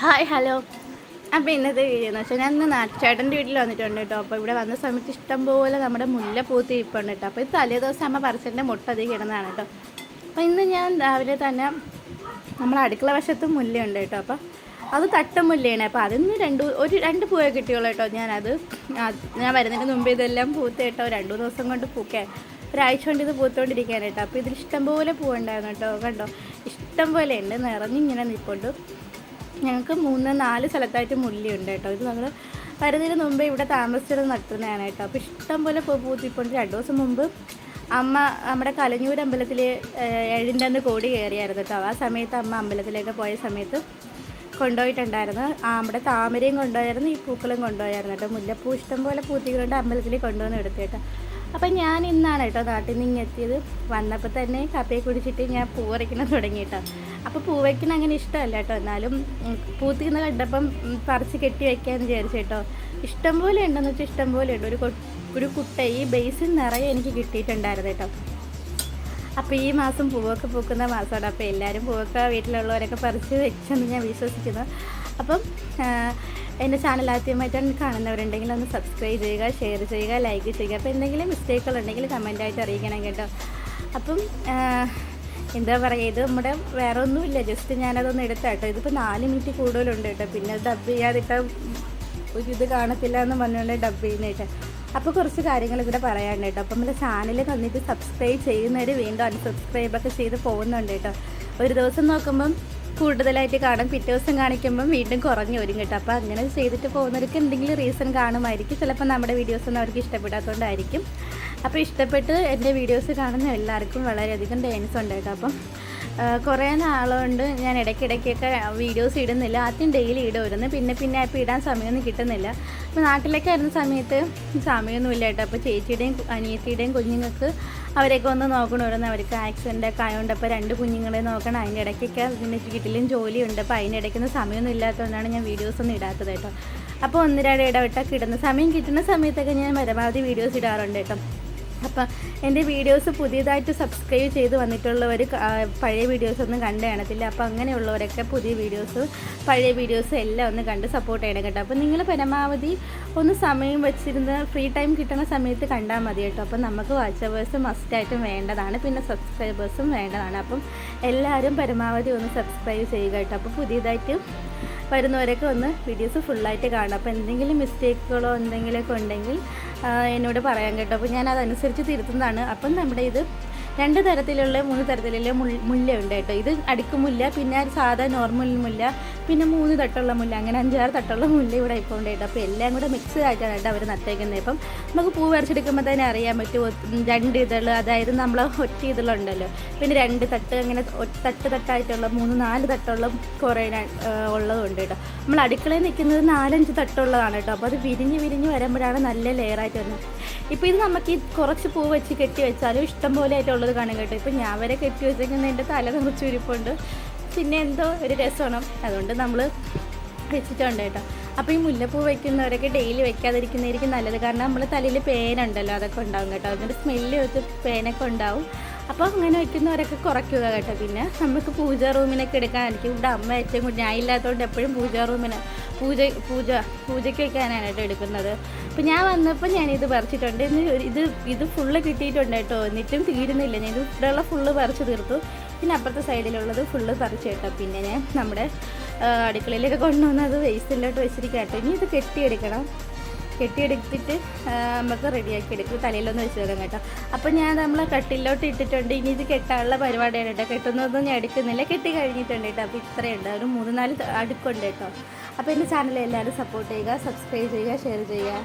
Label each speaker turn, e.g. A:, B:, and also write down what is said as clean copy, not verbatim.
A: Hi hello. അപ്പോൾ ഇന്നത്തെ video എന്ന് വെച്ചാൽ ഞാൻ ഇന്ന് ചേട്ടൻ്റെ വീട്ടിൽ വന്നിട്ടുണ്ട് കേട്ടോ. അപ്പോൾ ഇവിടെ വന്ന സമയത്ത് ഇഷ്ടംപോലെ നമ്മുടെ മുല്ല പൂത്ത് ഇരിപ്പുണ്ട് കേട്ടോ. അപ്പോൾ ഇത് തലേ ദിവസം അമ്മ പറിച്ചതിൻ്റെ മുട്ട അധികം ഇടുന്നതാണ് കേട്ടോ. അപ്പോൾ ഇന്ന് ഞാൻ രാവിലെ തന്നെ നമ്മളെ അടുക്കള വശത്ത് മുല്ലയുണ്ട് കേട്ടോ. അപ്പോൾ അത് തട്ട മുല്ലയാണ്. അപ്പോൾ അതിന്ന് രണ്ട് പൂവേ കിട്ടിയുള്ളൂ കേട്ടോ. ഞാൻ വരുന്നതിന് മുമ്പ് ഇതെല്ലാം പൂത്ത് കേട്ടോ. 2 ദിവസം കൊണ്ട് പൂക്കാൻ ഒരാഴ്ച കൊണ്ട് ഇത് പൂത്തുകൊണ്ടിരിക്കാൻ കേട്ടോ. അപ്പോൾ ഇതിൽ ഇഷ്ടംപോലെ പൂവുണ്ടായിരുന്നു കേട്ടോ. കണ്ടോ, ഇഷ്ടം പോലെ ഉണ്ട്, നിറഞ്ഞിങ്ങനെ നിൽപ്പുണ്ട്. ഞങ്ങൾക്ക് 3-4 സ്ഥലത്തായിട്ട് മുല്ലയുണ്ട് കേട്ടോ. ഇത് നമ്മൾ വരുന്നതിന് മുമ്പ് ഇവിടെ താമസിച്ചത് നട്ടുന്നതാണ് കേട്ടോ. അപ്പോൾ ഇഷ്ടം പോലെ പൂത്തിപ്പോണ്ട് 2 ദിവസം മുമ്പ് അമ്മ നമ്മുടെ കലഞ്ഞൂർ അമ്പലത്തിൽ 7ൻ്റെ അന്ന് കോടി കയറിയായിരുന്നു കേട്ടോ. ആ സമയത്ത് അമ്മ അമ്പലത്തിലേക്ക് പോയ സമയത്ത് കൊണ്ടുപോയിട്ടുണ്ടായിരുന്നു. നമ്മുടെ താമരയും കൊണ്ടുപോയായിരുന്നു, ഈ പൂക്കളും കൊണ്ടുപോയായിരുന്നു കേട്ടോ. മുല്ലപ്പൂ ഇഷ്ടം പോലെ പൂത്തിക്കൊണ്ട് അമ്പലത്തിൽ കൊണ്ടുവന്ന് എടുത്തു കേട്ടോ. അപ്പം ഞാൻ ഇന്നാണ് കേട്ടോ നാട്ടിൽ നിന്ന് ഇങ്ങെത്തിയത്. വന്നപ്പോൾ തന്നെ കപ്പയെ കുടിച്ചിട്ട് ഞാൻ പൂ പറിക്കണം തുടങ്ങി കേട്ടോ. അപ്പോൾ പൂ വയ്ക്കുന്ന അങ്ങനെ ഇഷ്ടമല്ല കേട്ടോ. എന്നാലും പൂത്തിക്കുന്ന കണ്ടപ്പം പറിച്ച് കെട്ടി വയ്ക്കാമെന്ന് വിചാരിച്ചു കേട്ടോ. ഇഷ്ടം പോലെ ഉണ്ടെന്ന് വെച്ചാൽ ഇഷ്ടം പോലെ ഉണ്ട്. ഒരു കുട്ട ഈ ബേസിൽ നിറയെ എനിക്ക് കിട്ടിയിട്ടുണ്ടായിരുന്നു കേട്ടോ. അപ്പോൾ ഈ മാസം പൂവൊക്കെ പൂക്കുന്ന മാസമാണ്. അപ്പോൾ എല്ലാവരും പൂവൊക്കെ വീട്ടിലുള്ളവരൊക്കെ പറിച്ച് വെച്ചെന്ന് ഞാൻ വിശ്വസിക്കുന്നു. അപ്പം എൻ്റെ ചാനൽ ആദ്യമായിട്ടാണ് കാണുന്നവരുണ്ടെങ്കിൽ ഒന്ന് സബ്സ്ക്രൈബ് ചെയ്യുക, ഷെയർ ചെയ്യുക, ലൈക്ക് ചെയ്യുക. അപ്പോൾ എന്തെങ്കിലും മിസ്റ്റേക്കുകളുണ്ടെങ്കിൽ കമൻറ്റായിട്ട് അറിയിക്കണം കേട്ടോ. അപ്പം എന്താ പറയുക, ഇത് നമ്മുടെ വേറെ ഒന്നുമില്ല, ജസ്റ്റ് ഞാനതൊന്ന് എടുത്താട്ടോ. ഇതിപ്പോൾ 4 മിനിറ്റ് കൂടുതലുണ്ട് കേട്ടോ. പിന്നെ ഡബ് ചെയ്യാതിട്ട് ഇത് കാണത്തില്ല എന്ന് പറഞ്ഞുകൊണ്ട് ഡബ് ചെയ്യുന്നേട്ടോ. അപ്പോൾ കുറച്ച് കാര്യങ്ങൾ ഇവിടെ പറയാനുണ്ട് കേട്ടോ. അപ്പം നമ്മുടെ ചാനൽ വന്നിട്ട് സബ്സ്ക്രൈബ് ചെയ്യുന്നവർ വീണ്ടും അൺസബ്സ്ക്രൈബൊക്കെ ചെയ്ത് പോകുന്നുണ്ട് കേട്ടോ. ഒരു ദിവസം നോക്കുമ്പം കൂടുതലായിട്ട് കാണും, പിറ്റേ ദിവസം കാണിക്കുമ്പം വീണ്ടും കുറഞ്ഞു വരും കേട്ടോ. അപ്പോൾ അങ്ങനെ ചെയ്തിട്ട് പോകുന്നവർക്ക് എന്തെങ്കിലും റീസൺ കാണുമായിരിക്കും. ചിലപ്പോൾ നമ്മുടെ വീഡിയോസൊന്നും അവർക്ക് ഇഷ്ടപ്പെടാത്തതുകൊണ്ടായിരിക്കും. അപ്പോൾ ഇഷ്ടപ്പെട്ട് എൻ്റെ വീഡിയോസ് കാണുന്ന എല്ലാവർക്കും വളരെയധികം താങ്ക്സ് ഉണ്ട് കേട്ടോ. അപ്പം കുറേ നാളുകൊണ്ട് ഞാൻ ഇടയ്ക്കിടയ്ക്കൊക്കെ വീഡിയോസ് ഇടുന്നില്ല. ആദ്യം ഡെയിലി ഇടുമായിരുന്നു, പിന്നെ ഇപ്പോൾ ഇടാൻ സമയമൊന്നും കിട്ടുന്നില്ല. അപ്പോൾ നാട്ടിലൊക്കെ വരുന്ന സമയത്ത് സമയമൊന്നുമില്ല കേട്ടോ. അപ്പോൾ ചേച്ചിയുടെയും അനിയത്തിയുടെയും കുഞ്ഞുങ്ങൾക്ക് അവരെയൊക്കെ ഒന്ന് നോക്കണമായിരുന്നു. അവർക്ക് ആക്സിഡൻ്റൊക്കെ ആയതുകൊണ്ട് അപ്പോൾ 2 കുഞ്ഞുങ്ങളെ നോക്കണം. അതിൻ്റെ ഇടയ്ക്കൊക്കെ ഇതിൻ്റെ വീട്ടിലും ജോലിയുണ്ട്. അപ്പോൾ അതിൻ്റെ ഇടയ്ക്കൊന്നും സമയമൊന്നും ഇല്ലാത്തതുകൊണ്ടാണ് ഞാൻ വീഡിയോസൊന്നും ഇടാത്തത് കേട്ടോ. അപ്പോൾ 1-2 ഇടവിട്ടൊക്കെ ഇടുന്ന സമയം കിട്ടുന്ന സമയത്തൊക്കെ ഞാൻ പരമാവധി വീഡിയോസ് ഇടാറുണ്ട് കേട്ടോ. അപ്പം എൻ്റെ വീഡിയോസ് പുതിയതായിട്ട് സബ്സ്ക്രൈബ് ചെയ്ത് വന്നിട്ടുള്ളവർ പഴയ വീഡിയോസൊന്നും കണ്ടു കാണത്തില്ല. അപ്പോൾ അങ്ങനെയുള്ളവരൊക്കെ പുതിയ വീഡിയോസ് പഴയ വീഡിയോസ് എല്ലാം ഒന്ന് കണ്ട് സപ്പോർട്ട് ചെയ്യണം കേട്ടോ. അപ്പോൾ നിങ്ങൾ പരമാവധി ഒന്ന് സമയം വെച്ചിരുന്ന് ഫ്രീ ടൈം കിട്ടുന്ന സമയത്ത് കണ്ടാൽ മതി കേട്ടോ. അപ്പം നമുക്ക് വാച്ചവേഴ്സ് മസ്റ്റായിട്ടും വേണ്ടതാണ്, പിന്നെ സബ്സ്ക്രൈബേഴ്സും വേണ്ടതാണ്. അപ്പം എല്ലാവരും പരമാവധി ഒന്ന് സബ്സ്ക്രൈബ് ചെയ്യുക കേട്ടോ. അപ്പോൾ പുതിയതായിട്ട് വരുന്നവരൊക്കെ ഒന്ന് വീഡിയോസ് ഫുള്ളായിട്ട് കാണും. അപ്പോൾ എന്തെങ്കിലും മിസ്റ്റേക്കുകളോ എന്തെങ്കിലുമൊക്കെ ഉണ്ടെങ്കിൽ എന്നോട് പറയാൻ കേട്ടോ. അപ്പോൾ ഞാൻ അതനുസരിച്ച് തിരുത്തുന്നതാണ്. അപ്പം നമ്മുടെ ഇത് 2 തരത്തിലുള്ള 3 തരത്തിലുള്ള മുല്ലയുണ്ട് കേട്ടോ. ഇത് അടുക്കുമുല്ല, പിന്നെ സാധാ നോർമൽ മുല്ല, പിന്നെ 3 തട്ടുള്ള മുല്ല, അങ്ങനെ 5-6 തട്ടുള്ള മുല്ല ഇവിടെ ഇപ്പോൾ ഉണ്ട് കേട്ടോ. അപ്പോൾ എല്ലാം കൂടെ മിക്സ് ആയിട്ടാണ് കേട്ടോ അവർ നട്ടേക്കുന്നത്. ഇപ്പം നമുക്ക് പൂ വരച്ചെടുക്കുമ്പോൾ തന്നെ അറിയാൻ പറ്റും 2 ഇതൾ, അതായത് നമ്മൾ ഒറ്റ ഇതളുണ്ടല്ലോ, പിന്നെ 2 തട്ട്, അങ്ങനെ തട്ടായിട്ടുള്ള 3-4 തട്ടുള്ള കുറേ ഉള്ളതുണ്ട് കേട്ടോ. നമ്മൾ അടുക്കളയിൽ നിൽക്കുന്നത് 4-5 തട്ടുള്ളതാണ് കേട്ടോ. അപ്പോൾ അത് വിരിഞ്ഞ് വരുമ്പോഴാണ് നല്ല ലെയറായിട്ട് വരുന്നത്. ഇപ്പോൾ ഇത് നമുക്ക് കുറച്ച് പൂ വെച്ച് കെട്ടി വെച്ചാലും ഇഷ്ടം പോലെ ആയിട്ടുള്ളത് കാണും കേട്ടോ. ഇപ്പോൾ ഞാൻ വരെ കെട്ടി വെച്ചേക്കുന്നതിൻ്റെ തല കുറച്ച് ഉരിപ്പുണ്ട്, പിന്നെ എന്തോ ഒരു രസമാണ്, അതുകൊണ്ട് നമ്മൾ വെച്ചിട്ടുണ്ട് കേട്ടോ. അപ്പോൾ ഈ മുല്ലപ്പൂ വയ്ക്കുന്നവരൊക്കെ ഡെയിലി വയ്ക്കാതിരിക്കുന്നതായിരിക്കും നല്ലത്. കാരണം നമ്മൾ തലയിൽ പേനുണ്ടല്ലോ, അതൊക്കെ ഉണ്ടാവും കേട്ടോ. അതിൻ്റെ സ്മെല്ല് വെച്ച് പേനൊക്കെ ഉണ്ടാവും. അപ്പോൾ അങ്ങനെ വയ്ക്കുന്നവരൊക്കെ കുറയ്ക്കുക കേട്ടോ. പിന്നെ നമുക്ക് പൂജാ റൂമിനൊക്കെ എടുക്കാനായിരിക്കും ഇവിടെ അമ്മ ഏറ്റവും കൂടുതൽ, ഞാൻ ഇല്ലാത്തതുകൊണ്ട് എപ്പോഴും പൂജാ റൂമിന് പൂജയ്ക്ക് വയ്ക്കാനാണ് കേട്ടോ എടുക്കുന്നത്. അപ്പോൾ ഞാൻ വന്നപ്പോൾ ഞാനിത് പറിച്ചിട്ടുണ്ട്. ഇത് ഫുള്ള് കിട്ടിയിട്ടുണ്ട് കേട്ടോ. എന്നിട്ടും തീരുന്നില്ല. ഞാൻ ഇത് ഇവിടെയുള്ള ഫുള്ള് പറിച്ച് തീർത്തു. പിന്നെ അപ്പുറത്തെ സൈഡിലുള്ളത് ഫുള്ള് പറിച്ച് കേട്ടോ. പിന്നെ ഞാൻ നമ്മുടെ അടുക്കളയിലൊക്കെ കൊണ്ടുവന്നത് വേസ്റ്റിലോട്ട് വെച്ചിരിക്കാം കേട്ടോ. ഇനി ഇത് കെട്ടിയെടുത്തിട്ട് നമുക്ക് റെഡിയാക്കി എടുക്കും. തലയിലൊന്ന് വെച്ച് തരാം കേട്ടോ. അപ്പോൾ ഞാൻ നമ്മളെ കട്ടിലോട്ട് ഇട്ടിട്ടുണ്ട്. ഇനി ഇത് കെട്ടാനുള്ള പരിപാടിയാണ് കേട്ടോ. കെട്ടുന്നതൊന്നും ഞാൻ എടുക്കുന്നില്ല, കെട്ടി കഴിഞ്ഞിട്ടുണ്ട് കേട്ടോ. അപ്പോൾ ഇത്രയുണ്ട്, ഒരു 3-4 അടുക്കുണ്ട് കേട്ടോ. അപ്പോൾ എൻ്റെ ചാനൽ എല്ലാവരും സപ്പോർട്ട് ചെയ്യുക, സബ്സ്ക്രൈബ് ചെയ്യുക, ഷെയർ ചെയ്യുക.